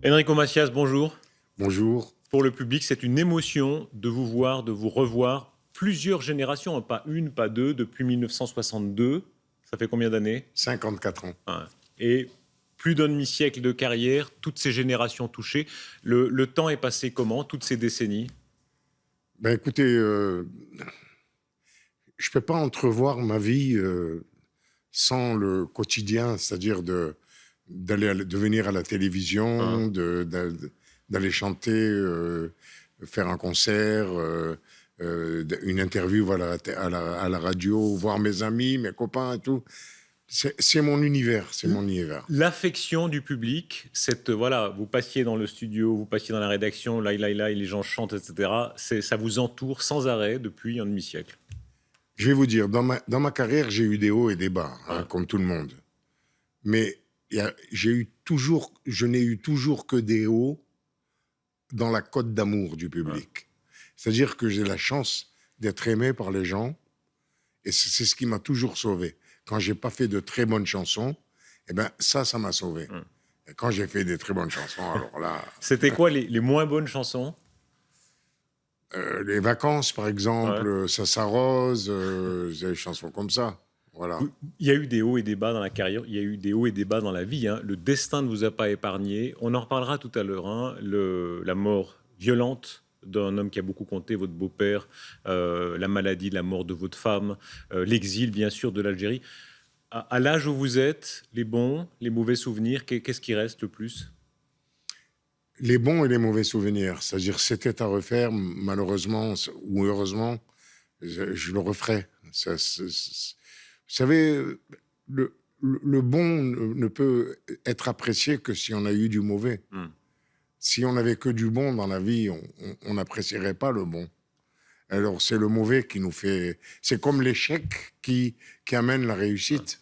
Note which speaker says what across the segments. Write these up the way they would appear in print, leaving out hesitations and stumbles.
Speaker 1: Enrico Macias, bonjour.
Speaker 2: Bonjour.
Speaker 1: Pour le public, c'est une émotion de vous voir, de vous revoir. Plusieurs générations, hein, pas une, pas deux, depuis 1962. Ça fait combien d'années?
Speaker 2: 54 ans.
Speaker 1: Hein. Et plus d'un demi-siècle de carrière, toutes ces générations touchées. Le temps est passé comment, toutes ces décennies?
Speaker 2: Ben écoutez, je ne peux pas entrevoir ma vie sans le quotidien, c'est-à-dire de venir à la
Speaker 1: Hein.
Speaker 2: télévision, d'aller chanter, faire un concert, une interview à la radio, voir mes amis, mes copains et tout. C'est mon univers, c'est
Speaker 1: L-
Speaker 2: mon univers.
Speaker 1: L'affection du public, voilà, vous passiez dans le studio, vous passiez dans la rédaction, là, et les gens chantent, etc. Ça vous entoure sans arrêt depuis un demi-siècle.
Speaker 2: Je vais vous dire, dans ma carrière, j'ai eu des hauts et des bas, hein,
Speaker 1: Hein.
Speaker 2: comme tout le monde. Mais je n'ai eu toujours que des hauts dans la cote d'amour du
Speaker 1: Hein.
Speaker 2: public. C'est-à-dire que j'ai la chance d'être aimé par les gens, et c'est ce qui m'a toujours sauvé. Quand j'ai pas fait de très bonnes chansons, eh ben ça m'a sauvé.
Speaker 1: Hein.
Speaker 2: Et quand j'ai fait des très bonnes chansons, alors là,
Speaker 1: C'était quoi les moins bonnes chansons?
Speaker 2: les vacances, par
Speaker 1: Ouais.
Speaker 2: exemple, ça s'arrose, des chansons comme ça. Voilà.
Speaker 1: Il y a eu des hauts et des bas dans la carrière, il y a eu des hauts et des bas dans la vie, hein. Le destin ne vous a pas épargné. On en reparlera tout à l'heure, hein. La mort violente d'un homme qui a beaucoup compté, votre beau-père, la maladie, la mort de votre femme, l'exil, bien sûr, de l'Algérie. À l'âge où vous êtes, les bons, les mauvais souvenirs, qu'est-ce qui reste le plus?
Speaker 2: Les bons et les mauvais souvenirs, c'est-à-dire c'était à refaire, malheureusement ou heureusement, je le referai. Vous savez, le bon ne peut être apprécié que si on a eu du mauvais.
Speaker 1: Hmm.
Speaker 2: Si on n'avait que du bon dans la vie, on n'apprécierait pas le bon. Alors c'est le mauvais qui nous fait... C'est comme l'échec qui amène la réussite.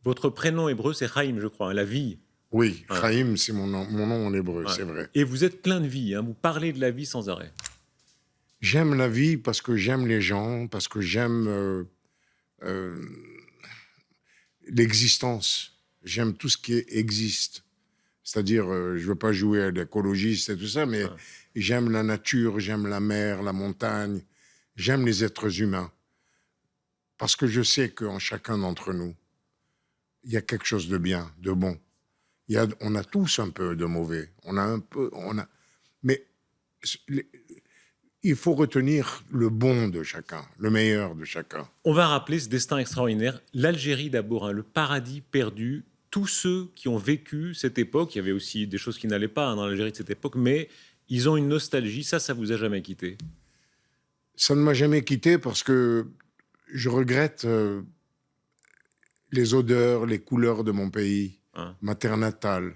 Speaker 1: Votre prénom hébreu, c'est Chaim, je crois, hein, la vie.
Speaker 2: Oui,
Speaker 1: Ouais.
Speaker 2: Chaim, c'est mon nom en hébreu,
Speaker 1: Ouais.
Speaker 2: c'est vrai.
Speaker 1: Et vous êtes plein de vie, hein. Vous parlez de la vie sans arrêt.
Speaker 2: J'aime la vie parce que j'aime les gens, parce que j'aime euh, l'existence. J'aime tout ce qui existe. C'est-à-dire, je ne veux pas jouer à l'écologiste et tout ça, mais
Speaker 1: Ouais.
Speaker 2: j'aime la nature, j'aime la mer, la montagne, j'aime les êtres humains. Parce que je sais qu'en chacun d'entre nous, il y a quelque chose de bien, de bon. On a tous un peu de mauvais. Mais il faut retenir le bon de chacun, le meilleur de chacun.
Speaker 1: On va rappeler ce destin extraordinaire. L'Algérie d'abord, hein, le paradis perdu. Tous ceux qui ont vécu cette époque, il y avait aussi des choses qui n'allaient pas, hein, dans l'Algérie de cette époque, mais ils ont une nostalgie. Ça vous a jamais quitté?
Speaker 2: Ça ne m'a jamais quitté parce que je regrette les odeurs, les couleurs de mon pays,
Speaker 1: Hein.
Speaker 2: ma terre natale,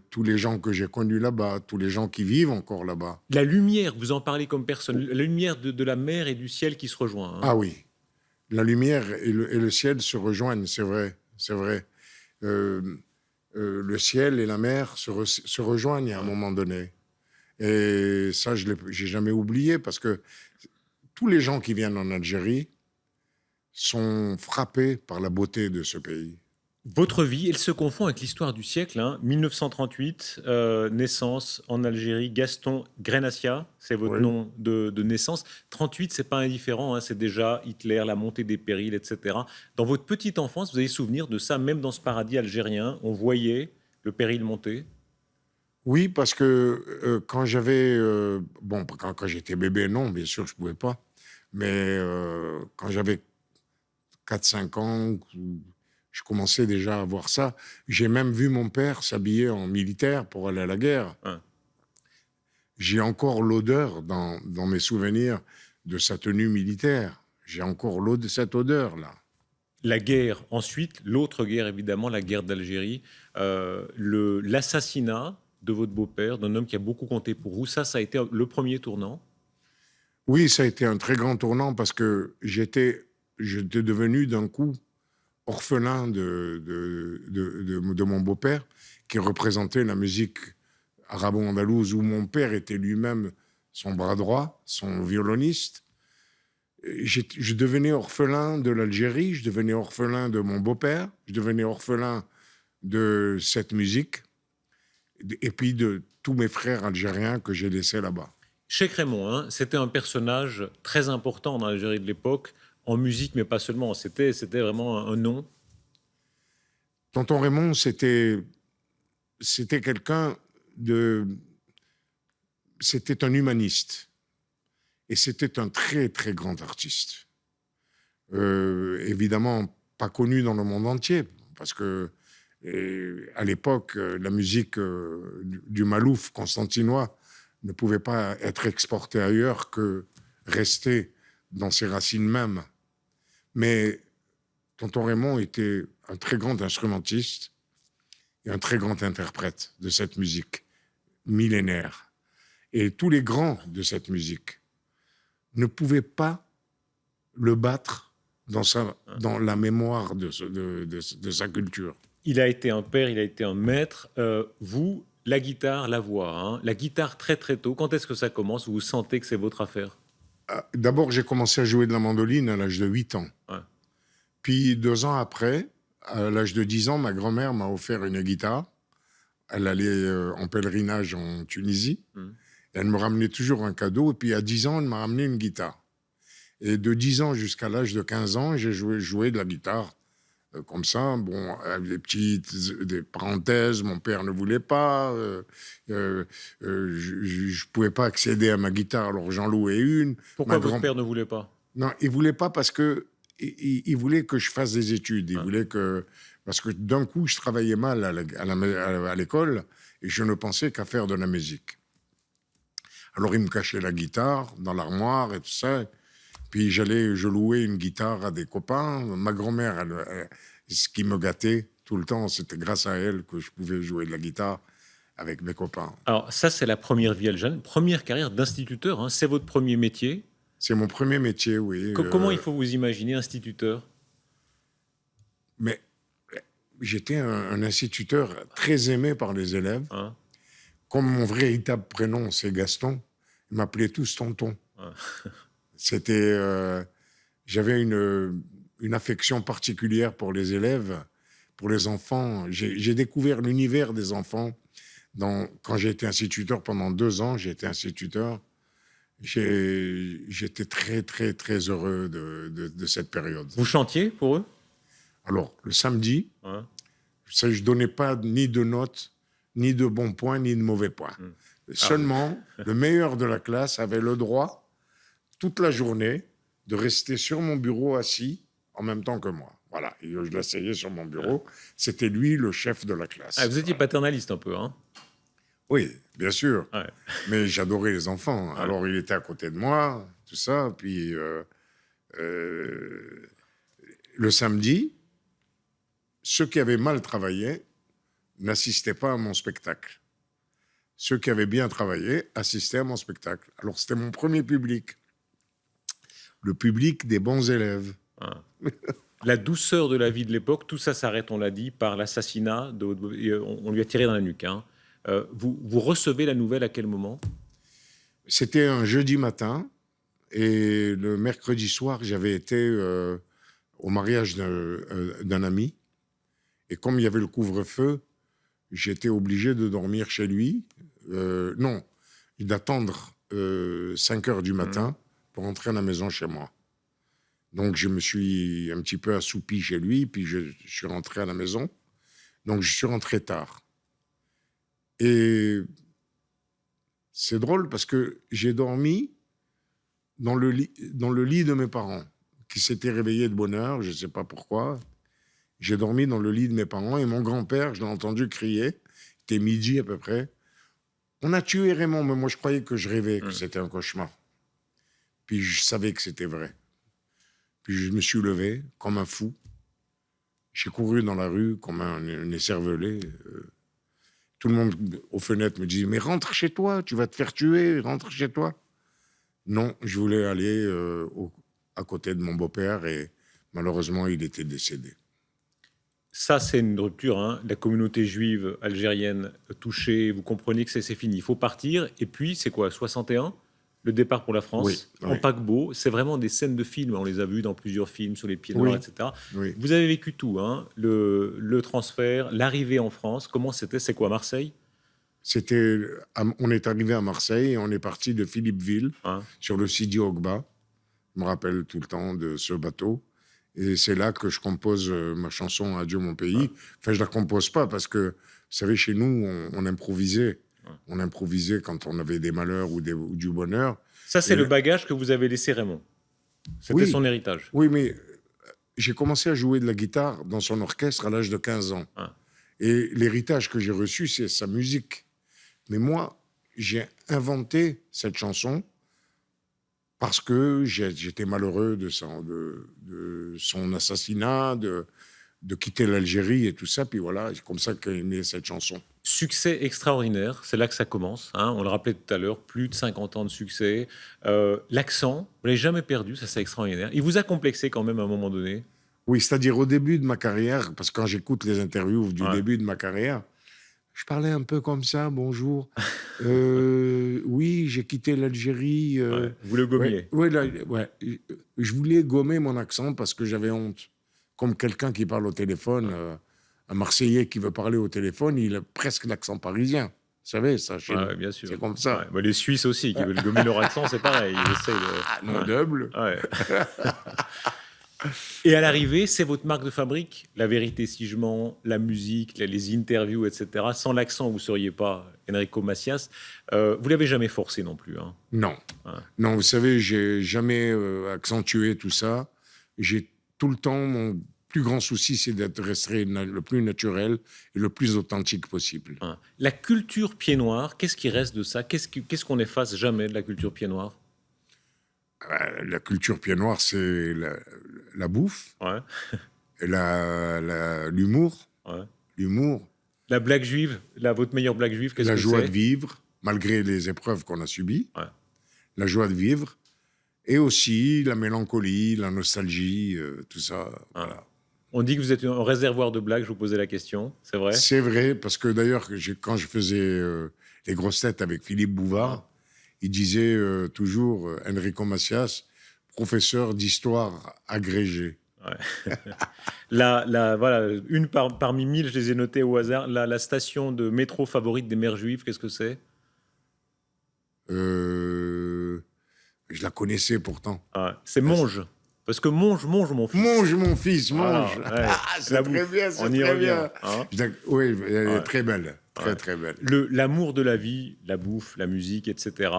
Speaker 2: tous les gens que j'ai connus là-bas, tous les gens qui vivent encore là-bas.
Speaker 1: La lumière, vous en parlez comme personne. La lumière de la mer et du ciel qui se rejoint, hein.
Speaker 2: Ah oui, la lumière et le ciel se rejoignent, c'est vrai, c'est vrai. Euh, le ciel et la mer se rejoignent à un
Speaker 1: Ouais.
Speaker 2: moment donné. Et ça, je n'ai jamais oublié parce que tous les gens qui viennent en Algérie sont frappés par la beauté de ce pays.
Speaker 1: Votre vie, elle se confond avec l'histoire du siècle, hein. 1938, naissance en Algérie, Gaston Grenassia, c'est votre
Speaker 2: Oui.
Speaker 1: nom de naissance. 38, c'est pas indifférent, hein, c'est déjà Hitler, la montée des périls, etc. Dans votre petite enfance, vous avez souvenir de ça, même dans ce paradis algérien, on voyait le péril monter?
Speaker 2: Oui, parce que quand j'avais... bon, quand j'étais bébé, non, bien sûr, je ne pouvais pas. Mais quand j'avais 4 5 ans, je commençais déjà à voir ça. J'ai même vu mon père s'habiller en militaire pour aller à la guerre.
Speaker 1: Hein.
Speaker 2: J'ai encore l'odeur dans mes souvenirs de sa tenue militaire. J'ai encore cette odeur-là.
Speaker 1: La guerre, ensuite, l'autre guerre, évidemment, la guerre d'Algérie, l'assassinat de votre beau-père, d'un homme qui a beaucoup compté pour vous, ça a été le premier tournant.
Speaker 2: Oui, ça a été un très grand tournant parce que j'étais devenu d'un coup orphelin de mon beau-père, qui représentait la musique arabo-andalouse, où mon père était lui-même son bras droit, son violoniste. Je devenais orphelin de l'Algérie, je devenais orphelin de mon beau-père, je devenais orphelin de cette musique. et puis de tous mes frères algériens que j'ai laissés là-bas.
Speaker 1: Cheikh Raymond, hein, c'était un personnage très important dans l'Algérie de l'époque, en musique, mais pas seulement. C'était vraiment un nom.
Speaker 2: Tonton Raymond, c'était quelqu'un de... C'était un humaniste. Et c'était un très, très grand artiste. Évidemment, pas connu dans le monde entier, parce que à l'époque, la musique du Malouf constantinois ne pouvait pas être exportée ailleurs que rester dans ses racines mêmes. Mais Tonton Raymond était un très grand instrumentiste et un très grand interprète de cette musique millénaire. Et tous les grands de cette musique ne pouvaient pas le battre dans la mémoire de sa culture.
Speaker 1: Il a été un père, il a été un maître. Vous, la guitare, la voix, hein, la guitare très très tôt. Quand est-ce que ça commence? Vous sentez que c'est votre affaire?
Speaker 2: D'abord, j'ai commencé à jouer de la mandoline à l'âge de 8 ans.
Speaker 1: Ouais.
Speaker 2: Puis 2 ans après, à l'âge de 10 ans, ma grand-mère m'a offert une guitare. Elle allait en pèlerinage en Tunisie. Elle me ramenait toujours un cadeau. Et puis à 10 ans, elle m'a ramené une guitare. Et de 10 ans jusqu'à l'âge de 15 ans, j'ai joué de la guitare comme ça. Bon, des parenthèses, mon père ne voulait pas. Je ne pouvais pas accéder à ma guitare, alors j'en louais une.
Speaker 1: Pourquoi votre père ne voulait pas?
Speaker 2: Non, il ne voulait pas parce que il voulait que je fasse des études. Il voulait que... Parce que d'un coup, je travaillais mal à l'école et je ne pensais qu'à faire de la musique. Alors, il me cachait la guitare dans l'armoire et tout ça. Puis, je louais une guitare à des copains. Ma grand-mère, ce qui me gâtait tout le temps, c'était grâce à elle que je pouvais jouer de la guitare avec mes copains.
Speaker 1: Alors, ça, c'est la première vie algérienne, première carrière d'instituteur. Hein, c'est votre premier métier.
Speaker 2: C'est mon premier métier, oui.
Speaker 1: Comment il faut vous imaginer instituteur?
Speaker 2: Mais j'étais un instituteur très aimé par les élèves.
Speaker 1: Hein?
Speaker 2: Comme mon véritable prénom, c'est Gaston, ils m'appelaient tous tonton.
Speaker 1: Hein?
Speaker 2: J'avais une affection particulière pour les élèves, pour les enfants. J'ai découvert l'univers des enfants quand j'ai été instituteur pendant 2 ans. J'ai été instituteur. J'étais très, très, très heureux de cette période.
Speaker 1: Vous chantiez pour eux?
Speaker 2: Alors, le samedi,
Speaker 1: Hein?
Speaker 2: je ne donnais pas ni de notes, ni de bons points, ni de mauvais points. Seulement, le meilleur de la classe avait le droit, toute la journée, de rester sur mon bureau assis en même temps que moi. Voilà, et je l'asseyais sur mon bureau. C'était lui le chef de la classe.
Speaker 1: Ah, vous étiez paternaliste un peu, hein?
Speaker 2: Oui, bien sûr.
Speaker 1: Ouais.
Speaker 2: Mais j'adorais les enfants. Ouais. Alors, il était à côté de moi, tout ça. Puis, le samedi, ceux qui avaient mal travaillé n'assistaient pas à mon spectacle. Ceux qui avaient bien travaillé assistaient à mon spectacle. Alors, c'était mon premier public. Le public des bons élèves.
Speaker 1: Ah. La douceur de la vie de l'époque, tout ça s'arrête, on l'a dit, par l'assassinat. On lui a tiré dans la nuque. Hein. Vous recevez la nouvelle à quel moment?
Speaker 2: C'était un jeudi matin. Et le mercredi soir, j'avais été au mariage d'un ami. Et comme il y avait le couvre-feu, j'étais obligé de dormir chez lui. Non, d'attendre 5 heures du matin pour rentrer à la maison chez moi. Donc, je me suis un petit peu assoupi chez lui, puis je suis rentré à la maison. Donc, je suis rentré tard. Et c'est drôle parce que j'ai dormi dans le lit de mes parents, qui s'étaient réveillés de bonne heure, je ne sais pas pourquoi. J'ai dormi dans le lit de mes parents et mon grand-père, je l'ai entendu crier, c'était midi à peu près. On a tué Raymond, mais moi je croyais que je rêvais, que c'était un cauchemar. Puis je savais que c'était vrai. Puis je me suis levé comme un fou. J'ai couru dans la rue comme un écervelé. Tout le monde aux fenêtres me disait « Mais rentre chez toi, tu vas te faire tuer, rentre chez toi ». Non, je voulais aller à côté de mon beau-père et malheureusement, il était décédé.
Speaker 1: Ça, c'est une rupture. Hein. La communauté juive algérienne touchée, vous comprenez que c'est fini. Il faut partir. Et puis, c'est quoi, 61 ? Le départ pour la France,
Speaker 2: oui,
Speaker 1: en paquebot. C'est vraiment des scènes de films. On les a vues dans plusieurs films, sur les pieds noirs, etc.
Speaker 2: Oui.
Speaker 1: Vous avez vécu tout. Hein. Le transfert, l'arrivée en France. Comment c'était? C'est quoi, Marseille?
Speaker 2: On est arrivé à Marseille et on est parti de Philippeville
Speaker 1: Hein.
Speaker 2: sur le Sidi Ogba. Je me rappelle tout le temps de ce bateau. Et c'est là que je compose ma chanson Adieu mon pays. Enfin, je la compose pas parce que, vous savez, chez nous, on improvisait. On improvisait quand on avait des malheurs ou du bonheur.
Speaker 1: Ça, c'est
Speaker 2: Et
Speaker 1: le bagage que vous avez laissé Raymond. C'était
Speaker 2: Oui.
Speaker 1: son héritage.
Speaker 2: Oui, mais j'ai commencé à jouer de la guitare dans son orchestre à l'âge de 15 ans.
Speaker 1: Ah.
Speaker 2: Et l'héritage que j'ai reçu, c'est sa musique. Mais moi, j'ai inventé cette chanson parce que j'étais malheureux de son assassinat, de quitter l'Algérie et tout ça. Puis voilà, c'est comme ça qu'est née cette chanson.
Speaker 1: Succès extraordinaire, c'est là que ça commence. Hein. On le rappelait tout à l'heure, plus de 50 ans de succès. L'accent, vous l'avez jamais perdu, ça c'est extraordinaire. Il vous a complexé quand même à un moment donné.
Speaker 2: Oui, c'est-à-dire au début de ma carrière, parce que quand j'écoute les interviews du
Speaker 1: Ouais.
Speaker 2: début de ma carrière, je parlais un peu comme ça, bonjour. Oui, j'ai quitté l'Algérie.
Speaker 1: Ouais. Vous le gommiez.
Speaker 2: Ouais. Je voulais gommer mon accent parce que j'avais honte. Comme quelqu'un qui parle au téléphone, un Marseillais qui veut parler au téléphone, il a presque l'accent parisien. Vous savez, ça, chez nous.
Speaker 1: Bien sûr.
Speaker 2: C'est comme ça.
Speaker 1: Ouais. Bah, les Suisses aussi, qui veulent gommer leur accent, c'est pareil. Ils essayent de...
Speaker 2: Non double.
Speaker 1: Ouais. Et à l'arrivée, c'est votre marque de fabrique. La vérité si je mens, la musique, les interviews, etc. Sans l'accent, vous ne seriez pas Enrico Macias. Vous l'avez jamais forcé non plus. Hein.
Speaker 2: Non.
Speaker 1: Ouais.
Speaker 2: Non, vous savez, j'ai jamais accentué tout ça. J'ai tout le temps, mon plus grand souci, c'est d'être resté le plus naturel et le plus authentique possible.
Speaker 1: Ouais. La culture pied noir, qu'est-ce qui reste de ça? Qu'est-ce qu'on n'efface jamais de la culture pied noir?
Speaker 2: La culture pied noir, c'est la bouffe,
Speaker 1: Ouais.
Speaker 2: l'humour,
Speaker 1: Ouais.
Speaker 2: l'humour,
Speaker 1: La blague juive, votre meilleure blague juive, qu'est-ce
Speaker 2: la
Speaker 1: que
Speaker 2: joie
Speaker 1: c'est?
Speaker 2: de vivre, malgré les épreuves qu'on a subies,
Speaker 1: Ouais.
Speaker 2: la joie de vivre, et aussi la mélancolie, la nostalgie, tout ça. Voilà.
Speaker 1: On dit que vous êtes un réservoir de blagues, je vous posais la question, c'est vrai?
Speaker 2: C'est vrai, parce que d'ailleurs, quand je faisais les grosses têtes avec Philippe Bouvard, il disait toujours Enrico Macias, professeur d'histoire agrégé.
Speaker 1: Ouais. Voilà, une parmi 1000, je les ai notées au hasard. La station de métro favorite des mères juives, qu'est-ce que c'est?
Speaker 2: Je la connaissais pourtant.
Speaker 1: Ouais, c'est Monge. Parce que mange mon fils.
Speaker 2: Mange, mon fils,
Speaker 1: Voilà,
Speaker 2: mange.
Speaker 1: ouais.
Speaker 2: Ah, c'est
Speaker 1: La
Speaker 2: très
Speaker 1: bouffe.
Speaker 2: bien, c'est
Speaker 1: On y
Speaker 2: très
Speaker 1: revient,
Speaker 2: bien.
Speaker 1: hein.
Speaker 2: Oui, elle est
Speaker 1: Ouais.
Speaker 2: très belle, très,
Speaker 1: Ouais.
Speaker 2: très belle.
Speaker 1: L'amour de la vie, la bouffe, la musique, etc.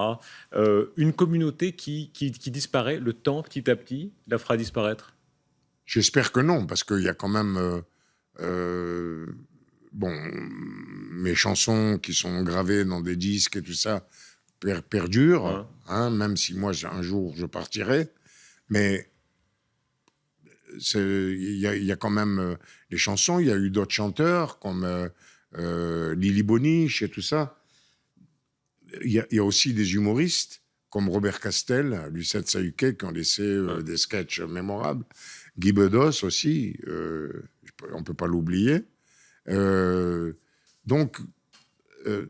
Speaker 1: Une communauté qui disparaît, le temps, petit à petit, la fera disparaître.
Speaker 2: J'espère que non, parce qu'il y a quand même... bon, mes chansons qui sont gravées dans des disques et tout ça perdurent,
Speaker 1: Ouais.
Speaker 2: hein, même si moi, un jour, je partirai. Mais il y a quand même les chansons. Il y a eu d'autres chanteurs comme Lily Boniche et tout ça. Il y a aussi des humoristes comme Robert Castel, Lucette Sayuquet, qui ont laissé des sketchs mémorables. Guy Bedos aussi, on ne peut pas l'oublier. Donc, je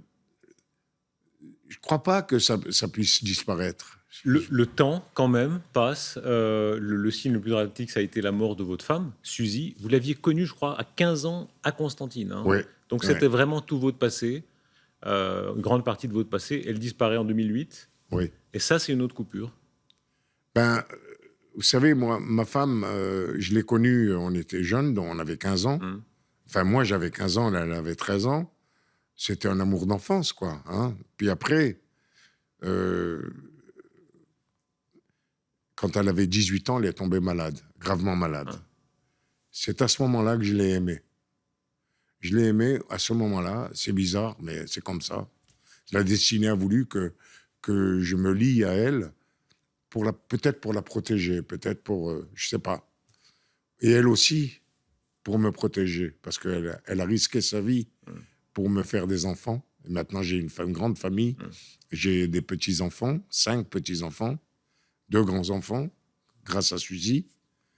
Speaker 2: ne crois pas que ça puisse disparaître.
Speaker 1: Le temps, quand même, passe. Le signe le plus dramatique, ça a été la mort de votre femme, Suzy. Vous l'aviez connue, je crois, à 15 ans à Constantine. Hein.
Speaker 2: Oui.
Speaker 1: Donc c'était vraiment tout votre passé, une grande partie de votre passé. Elle disparaît en 2008.
Speaker 2: Oui.
Speaker 1: Et ça, c'est une autre coupure.
Speaker 2: Ben, vous savez, moi, ma femme, je l'ai connue, on était jeunes, donc on avait 15 ans. Enfin, moi, j'avais 15 ans, elle avait 13 ans. C'était un amour d'enfance, quoi. Hein. Puis après, quand elle avait 18 ans, elle est tombée malade, gravement malade. C'est à ce moment-là que je l'ai aimée. Je l'ai aimée à ce moment-là. C'est bizarre, mais c'est comme ça. La destinée a voulu que je me lie à elle, peut-être pour la protéger, peut-être pour... je ne sais pas. Et elle aussi, pour me protéger, parce qu'elle a risqué sa vie pour me faire des enfants. Et maintenant, j'ai une grande famille. J'ai des petits-enfants, 5 petits-enfants, 2 grands-enfants, grâce à Suzy.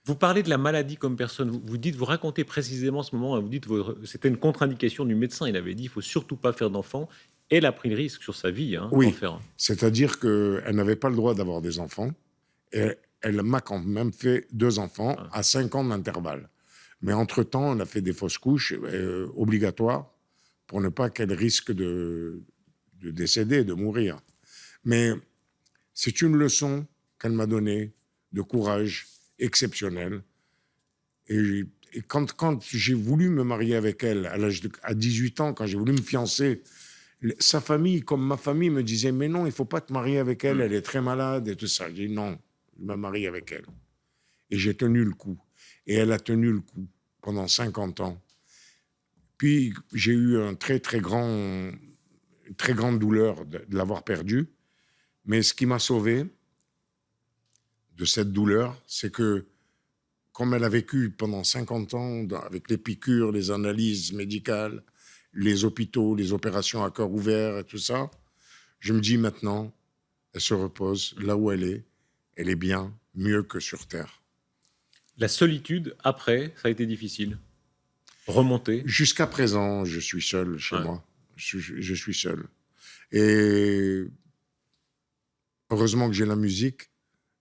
Speaker 1: Vous parlez de la maladie comme personne. Vous racontez précisément ce moment. Vous dites c'était une contre-indication du médecin. Il avait dit il ne faut surtout pas faire d'enfants. Elle a pris le risque sur sa vie. Hein,
Speaker 2: Oui,
Speaker 1: d'en faire un.
Speaker 2: c'est-à-dire qu'elle n'avait pas le droit d'avoir des enfants. Et elle m'a quand même fait 2 enfants à 5 ans d'intervalle. Mais entre-temps, on a fait des fausses couches obligatoires pour ne pas qu'elle risque de décéder, de mourir. Mais c'est une leçon qu'elle m'a donnée de courage exceptionnel. Et quand j'ai voulu me marier avec elle, à 18 ans, quand j'ai voulu me fiancer, sa famille, comme ma famille, me disait « Mais non, il ne faut pas te marier avec elle, elle est très malade et tout ça. » J'ai dit « Non, je me marie avec elle. » Et j'ai tenu le coup. Et elle a tenu le coup pendant 50 ans. Puis j'ai eu une très grande douleur de l'avoir perdue. Mais ce qui m'a sauvé de cette douleur, c'est que comme elle a vécu pendant 50 ans avec les piqûres, les analyses médicales, les hôpitaux, les opérations à cœur ouvert et tout ça, je me dis maintenant, elle se repose là où elle est bien, mieux que sur Terre.
Speaker 1: La solitude, après, ça a été difficile. Remonter.
Speaker 2: Jusqu'à présent, je suis seul chez moi. Je suis seul. Et heureusement que j'ai la musique,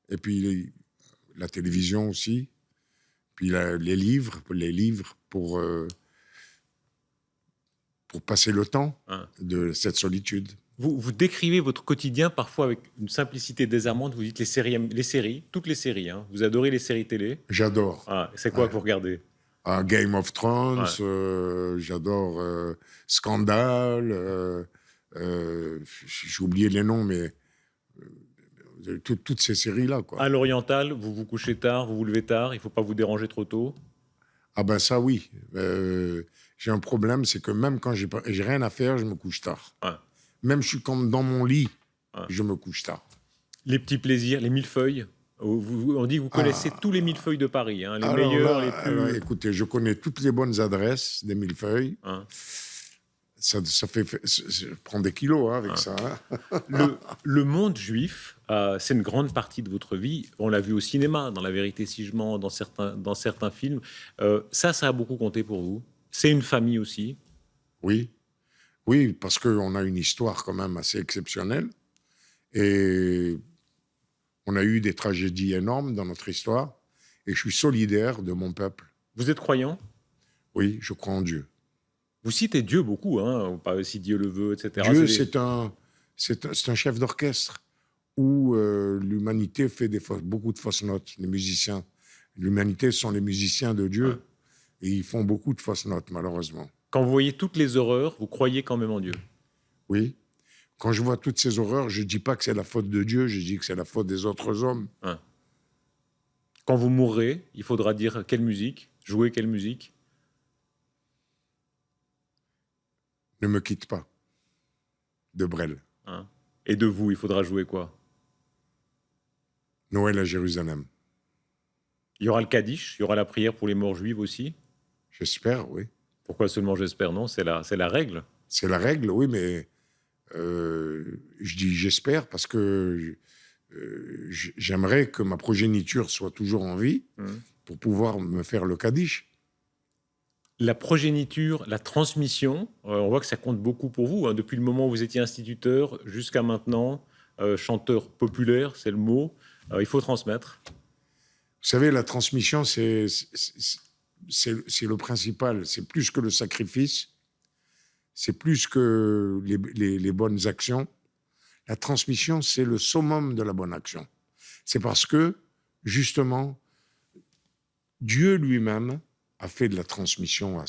Speaker 2: et puis la télévision aussi, puis les livres pour passer le temps de cette solitude.
Speaker 1: Vous décrivez votre quotidien parfois avec une simplicité désarmante. Vous dites les séries, toutes les séries. Hein. Vous adorez les séries télé.
Speaker 2: J'adore.
Speaker 1: C'est quoi que vous regardez?
Speaker 2: Game of Thrones, j'adore Scandale, j'ai oublié les noms, mais toutes ces séries-là. Quoi.
Speaker 1: À l'oriental, vous vous couchez tard, vous vous levez tard, il ne faut pas vous déranger trop tôt.
Speaker 2: Ah ben ça oui. J'ai un problème, c'est que même quand j'ai rien à faire, je me couche tard. Même je suis comme dans mon lit, je me couche tard.
Speaker 1: Les petits plaisirs, les millefeuilles. On dit que vous connaissez tous les millefeuilles de Paris, hein, les meilleurs, les plus...
Speaker 2: Alors, écoutez, je connais toutes les bonnes adresses des millefeuilles. Ça fait... Je prends des kilos avec ça. Hein.
Speaker 1: Le monde juif, c'est une grande partie de votre vie. On l'a vu au cinéma, dans La Vérité si je mens, dans certains films. Ça a beaucoup compté pour vous. C'est une famille aussi.
Speaker 2: Oui, parce qu'on a une histoire quand même assez exceptionnelle. Et on a eu des tragédies énormes dans notre histoire. Et je suis solidaire de mon peuple.
Speaker 1: Vous êtes croyant?
Speaker 2: Oui, je crois en Dieu.
Speaker 1: Vous citez Dieu beaucoup, hein. Vous parlez si Dieu le veut, etc.
Speaker 2: Dieu, c'est un chef d'orchestre où l'humanité fait beaucoup de fausses notes, les musiciens. L'humanité sont les musiciens de Dieu et ils font beaucoup de fausses notes, malheureusement.
Speaker 1: Quand vous voyez toutes les horreurs, vous croyez quand même en Dieu?
Speaker 2: Oui. Quand je vois toutes ces horreurs, je ne dis pas que c'est la faute de Dieu, je dis que c'est la faute des autres hommes.
Speaker 1: Quand vous mourrez, il faudra dire quelle musique, jouer quelle musique?
Speaker 2: Ne me quitte pas, de Brel.
Speaker 1: Et de vous, il faudra jouer quoi?
Speaker 2: Noël à Jérusalem.
Speaker 1: Il y aura le Kaddish, il y aura la prière pour les morts juives aussi?
Speaker 2: J'espère, oui.
Speaker 1: Pourquoi seulement j'espère? Non, c'est la règle.
Speaker 2: C'est la règle, oui, mais je dis j'espère parce que j'aimerais que ma progéniture soit toujours en vie pour pouvoir me faire le Kaddish.
Speaker 1: La progéniture, la transmission, on voit que ça compte beaucoup pour vous. Hein. Depuis le moment où vous étiez instituteur jusqu'à maintenant, chanteur populaire, c'est le mot, il faut transmettre.
Speaker 2: Vous savez, la transmission, c'est le principal. C'est plus que le sacrifice, c'est plus que les bonnes actions. La transmission, c'est le summum de la bonne action. C'est parce que, justement, Dieu lui-même a fait de la transmission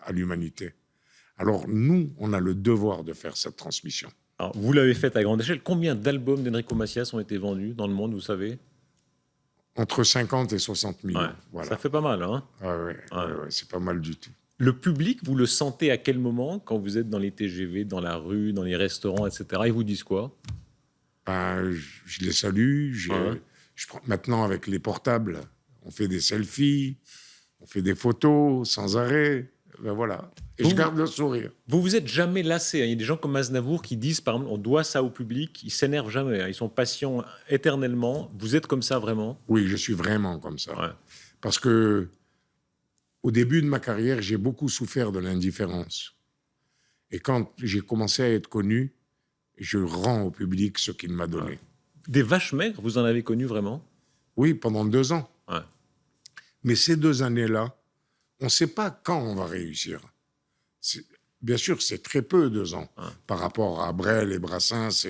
Speaker 2: à l'humanité. Alors, nous, on a le devoir de faire cette transmission.
Speaker 1: Alors, vous l'avez faite à grande échelle. Combien d'albums d'Enrico Macias ont été vendus dans le monde, vous savez?
Speaker 2: Entre 50 et 60 millions. Voilà.
Speaker 1: Ça fait pas mal, hein?
Speaker 2: Ouais, c'est pas mal du tout.
Speaker 1: Le public, vous le sentez à quel moment quand vous êtes dans les TGV, dans la rue, dans les restaurants, etc. Ils vous disent quoi?
Speaker 2: Je les salue. Je prends, maintenant, avec les portables, on fait des selfies, on fait des photos sans arrêt. Ben voilà. Et je garde le sourire.
Speaker 1: Vous vous êtes jamais lassé. Hein. Il y a des gens comme Aznavour qui disent, par exemple, on doit ça au public. Ils s'énervent jamais. Hein. Ils sont patients éternellement. Vous êtes comme ça, vraiment?
Speaker 2: Oui, je suis vraiment comme ça. Parce que au début de ma carrière, j'ai beaucoup souffert de l'indifférence. Et quand j'ai commencé à être connu, je rends au public ce qu'il m'a donné.
Speaker 1: Des vaches maigres, vous en avez connu vraiment?
Speaker 2: Oui, pendant 2 ans. Mais ces 2 années-là, on ne sait pas quand on va réussir. Bien sûr, c'est très peu 2 ans
Speaker 1: Hein.
Speaker 2: par rapport à Brel et Brassens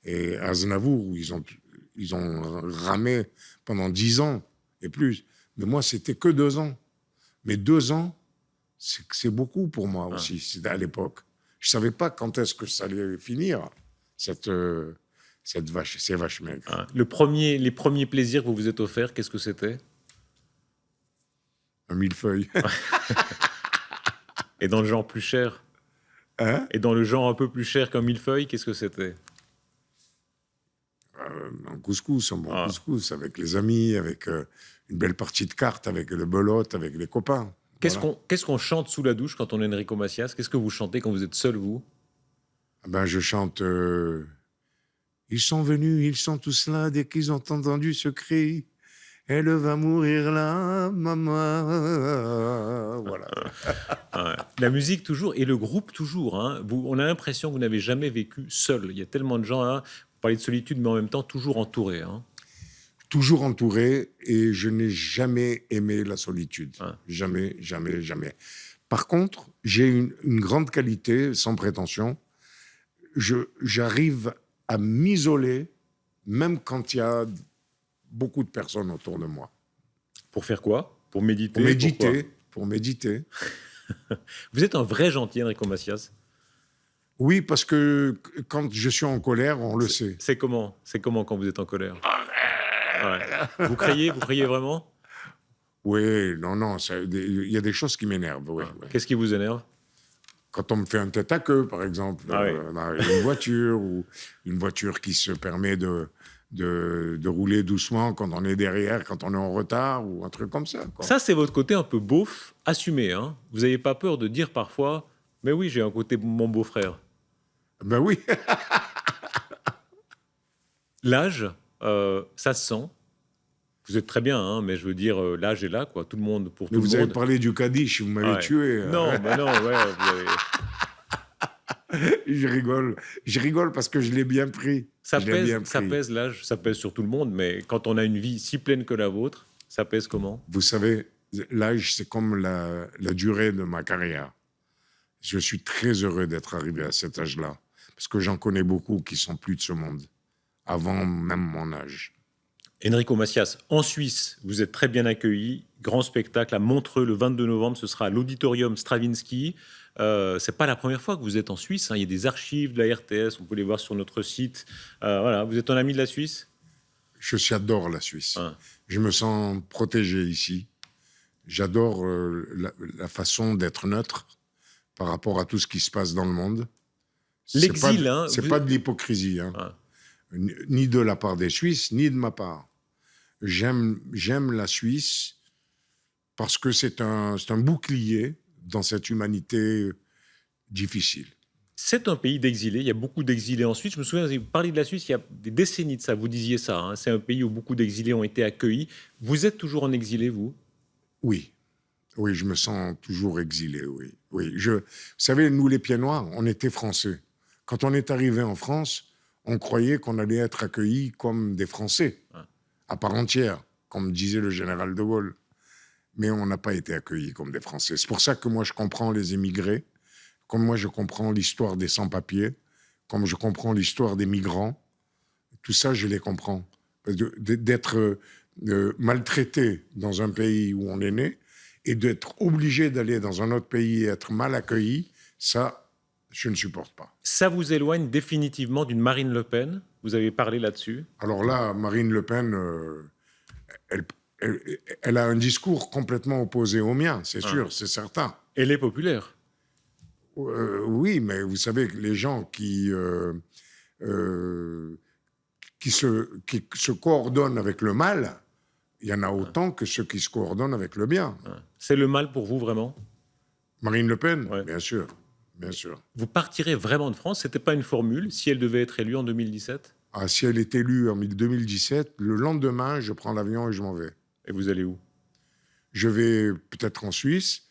Speaker 2: et Aznavour, où ils ont ramé pendant 10 ans et plus. Mais moi, c'était que 2 ans. Mais 2 ans, c'est beaucoup pour moi
Speaker 1: Hein.
Speaker 2: aussi, c'était à l'époque. Je ne savais pas quand est-ce que ça allait finir, ces vaches maigres.
Speaker 1: Hein. Les premiers plaisirs que vous vous êtes offerts, qu'est-ce que c'était?
Speaker 2: Un millefeuille.
Speaker 1: Et dans le genre plus cher?
Speaker 2: Hein?
Speaker 1: Et dans le genre un peu plus cher qu'un millefeuille, qu'est-ce que c'était?
Speaker 2: Un couscous, un bon
Speaker 1: Ah.
Speaker 2: couscous, avec les amis, avec une belle partie de cartes, avec le belote, avec les copains. Voilà.
Speaker 1: Qu'est-ce qu'on chante sous la douche quand on est Enrico Macias? Qu'est-ce que vous chantez quand vous êtes seul, vous?
Speaker 2: Ben, je chante Ils sont venus, ils sont tous là, dès qu'ils ont entendu ce cri. Elle va mourir là, maman. Voilà.
Speaker 1: Ouais. La musique toujours et le groupe toujours. Hein. On a l'impression que vous n'avez jamais vécu seul. Il y a tellement de gens, hein, vous parlez de solitude, mais en même temps toujours entouré. Hein.
Speaker 2: Toujours entouré, et je n'ai jamais aimé la solitude.
Speaker 1: Ouais.
Speaker 2: Jamais, jamais, jamais. Par contre, j'ai une grande qualité, sans prétention. J'arrive à m'isoler, même quand il y a beaucoup de personnes autour de moi.
Speaker 1: Pour faire quoi? Pour méditer?
Speaker 2: Pour méditer. Pour méditer.
Speaker 1: Vous êtes un vrai gentil, Enrico Macias.
Speaker 2: Oui, parce que quand je suis en colère, on le sait.
Speaker 1: C'est comment quand vous êtes en colère? Ouais. Vous criez vraiment?
Speaker 2: Oui, non, il y a des choses qui m'énervent. Oui, oui.
Speaker 1: Qu'est-ce qui vous énerve?
Speaker 2: Quand on me fait un tête à queue, par exemple,
Speaker 1: Ah oui.
Speaker 2: dans une voiture, ou une voiture qui se permet de rouler doucement quand on est derrière, quand on est en retard, ou un truc comme ça. Quoi.
Speaker 1: Ça, c'est votre côté un peu beauf, assumé. Hein. Vous n'avez pas peur de dire parfois, mais oui, j'ai un côté mon beau-frère.
Speaker 2: Ben oui,
Speaker 1: L'âge, ça se sent. Vous êtes très bien, hein, mais je veux dire, l'âge est là, quoi. Tout le monde, pour
Speaker 2: mais
Speaker 1: tout
Speaker 2: vous
Speaker 1: le
Speaker 2: avez
Speaker 1: monde.
Speaker 2: parlé du Kaddish, vous m'avez
Speaker 1: Ouais.
Speaker 2: tué.
Speaker 1: Non, bah non, ouais.
Speaker 2: Je rigole parce que je l'ai bien pris.
Speaker 1: Ça
Speaker 2: Je l'ai bien
Speaker 1: ça
Speaker 2: pris.
Speaker 1: pèse l'âge, ça pèse sur tout le monde, mais quand on a une vie si pleine que la vôtre, ça pèse comment?
Speaker 2: Vous savez, l'âge, c'est comme la durée de ma carrière. Je suis très heureux d'être arrivé à cet âge-là, parce que j'en connais beaucoup qui sont plus de ce monde, avant même mon âge.
Speaker 1: Enrico Macias, en Suisse, vous êtes très bien accueilli. Grand spectacle à Montreux le 22 novembre, ce sera à l'Auditorium Stravinsky. C'est pas la première fois que vous êtes en Suisse. Hein. Il y a des archives de la RTS, on peut les voir sur notre site. Voilà, vous êtes un ami de la Suisse?
Speaker 2: J'adore la Suisse.
Speaker 1: Ah.
Speaker 2: Je me sens protégé ici. J'adore la façon d'être neutre par rapport à tout ce qui se passe dans le monde.
Speaker 1: L'exil, hein,
Speaker 2: c'est
Speaker 1: vous-
Speaker 2: pas de l'hypocrisie, hein.
Speaker 1: Ah.
Speaker 2: Ni de la part des Suisses, ni de ma part. J'aime la Suisse parce que c'est un bouclier dans cette humanité difficile.
Speaker 1: C'est un pays d'exilés. Il y a beaucoup d'exilés en Suisse. Je me souviens, vous parliez de la Suisse il y a des décennies de ça. Vous disiez ça. Hein. C'est un pays où beaucoup d'exilés ont été accueillis. Vous êtes toujours en exilé, vous?
Speaker 2: Oui, je me sens toujours exilé, oui. Vous savez, nous, les pieds noirs, on était français. Quand on est arrivé en France, on croyait qu'on allait être accueillis comme des Français, à part entière, comme disait le général de Gaulle. Mais on n'a pas été accueillis comme des Français. C'est pour ça que moi, je comprends les émigrés, comme moi, je comprends l'histoire des sans-papiers, comme je comprends l'histoire des migrants. Tout ça, je les comprends. D'être maltraité dans un pays où on est né et d'être obligé d'aller dans un autre pays et être mal accueilli, ça, je ne supporte pas.
Speaker 1: Ça vous éloigne définitivement d'une Marine Le Pen? Vous avez parlé là-dessus.
Speaker 2: Alors là, Marine Le Pen, elle a un discours complètement opposé au mien, c'est sûr, c'est certain.
Speaker 1: Elle est populaire.
Speaker 2: Oui, mais vous savez que les gens qui se coordonnent avec le mal, il y en a autant que ceux qui se coordonnent avec le bien.
Speaker 1: C'est le mal pour vous, vraiment?
Speaker 2: Marine Le Pen,
Speaker 1: Ouais.
Speaker 2: bien sûr, bien sûr.
Speaker 1: Vous partirez vraiment de France? C'était pas une formule si elle devait être élue en 2017?
Speaker 2: Ah, si elle est élue en 2017, le lendemain, je prends l'avion et je m'en vais.
Speaker 1: Et vous allez où?
Speaker 2: Je vais peut-être en Suisse,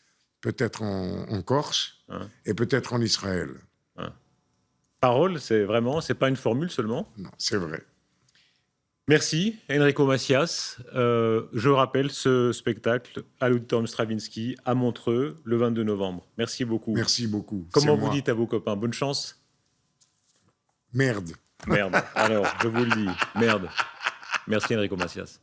Speaker 2: peut-être en Corse, et peut-être en Israël.
Speaker 1: Parole, c'est pas une formule seulement?
Speaker 2: Non, c'est vrai.
Speaker 1: Merci, Enrico Macias. Je rappelle ce spectacle à l'Auditorium Stravinsky à Montreux le 22 novembre. Merci beaucoup.
Speaker 2: Merci beaucoup.
Speaker 1: Comment
Speaker 2: C'est
Speaker 1: vous
Speaker 2: moi.
Speaker 1: dites à vos copains? Bonne chance?
Speaker 2: Merde.
Speaker 1: Merde. Alors, je vous le dis, merde. Merci, Enrico Macias.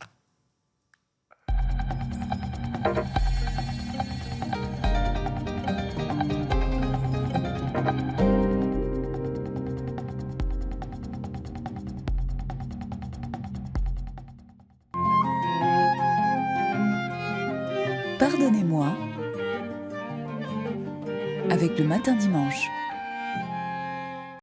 Speaker 3: Pardonnez-moi avec le matin dimanche.